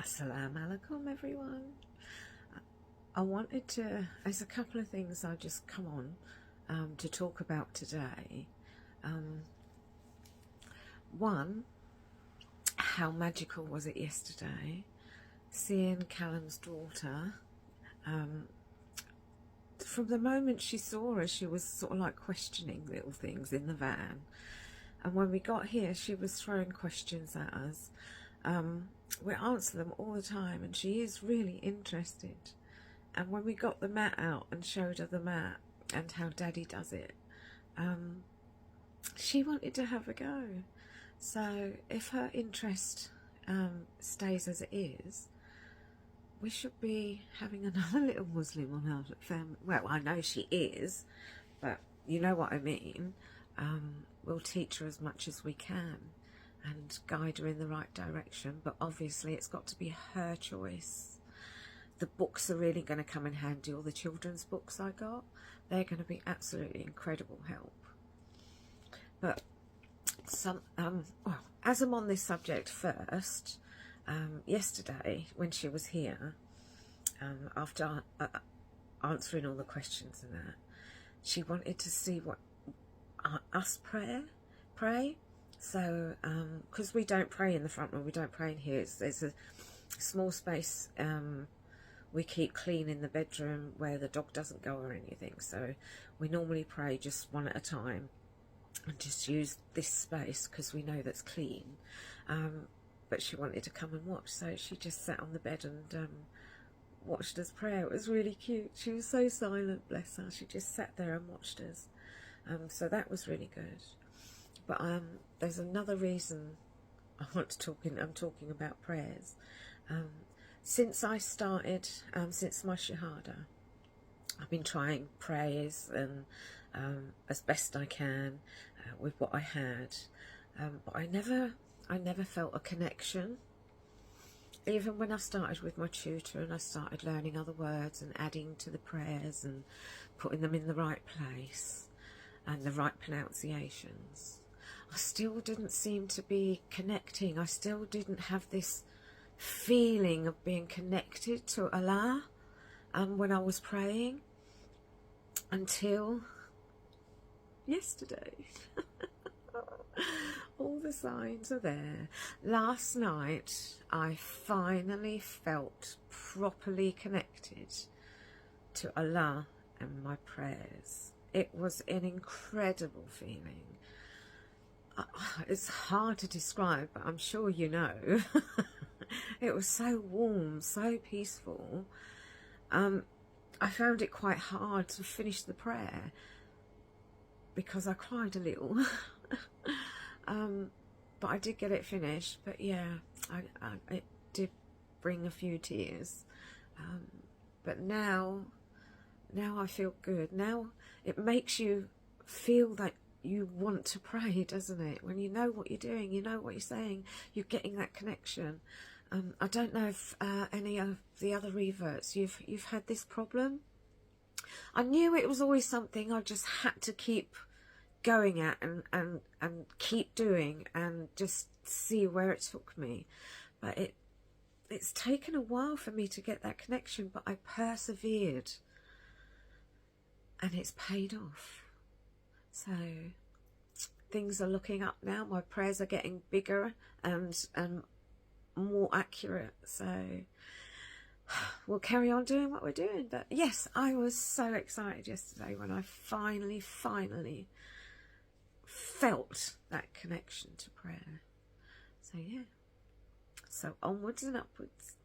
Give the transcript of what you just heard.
Assalamu alaikum, everyone. I wanted to, there's a couple of things I'll just come on to talk about today. One, how magical was it yesterday seeing Callum's daughter. From the moment she saw us, she was sort of like questioning little things in the van, and when we got here she was throwing questions at us. We answer them all the time and she is really interested. And when we got the mat out and showed her the mat and how Daddy does it, she wanted to have a go. So if her interest stays as it is, we should be having another little Muslim on our family. Well, I know she is, but you know what I mean. We'll teach her as much as we can and guide her in the right direction, but obviously it's got to be her choice. The books are really going to come in handy. All the children's books I got, they're going to be absolutely incredible help. But well, as I'm on this subject first, yesterday when she was here, after answering all the questions and that, she wanted to see what us pray. So, because we don't pray in the front room, we don't pray in here. There's a small space we keep clean in the bedroom where the dog doesn't go or anything. So we normally pray just one at a time and just use this space because we know that's clean. But she wanted to come and watch, so she just sat on the bed and watched us pray. It was really cute. She was so silent, bless her. She just sat there and watched us. So that was really good. But there's another reason I'm talking about prayers. Since I started, since my Shahada, I've been trying prayers and as best I can with what I had. But I never felt a connection. Even when I started with my tutor and I started learning other words and adding to the prayers and putting them in the right place and the right pronunciations, I still didn't seem to be connecting. I still didn't have this feeling of being connected to Allah when I was praying until yesterday. All the signs are there. Last night I finally felt properly connected to Allah and my prayers. It was an incredible feeling. It's hard to describe, but I'm sure you know. It was so warm, so peaceful. I found it quite hard to finish the prayer because I cried a little. But I did get it finished. But yeah, it did bring a few tears. But now I feel good. Now it makes you feel that you want to pray, doesn't it? When you know what you're doing, you know what you're saying, you're getting that connection. I don't know if any of the other reverts, you've had this problem. I knew it was always something I just had to keep going at and keep doing and just see where it took me. But it's taken a while for me to get that connection, but I persevered and it's paid off. So things are looking up now. My prayers are getting bigger and more accurate. So we'll carry on doing what we're doing. But yes, I was so excited yesterday when I finally felt that connection to prayer. So yeah, so onwards and upwards.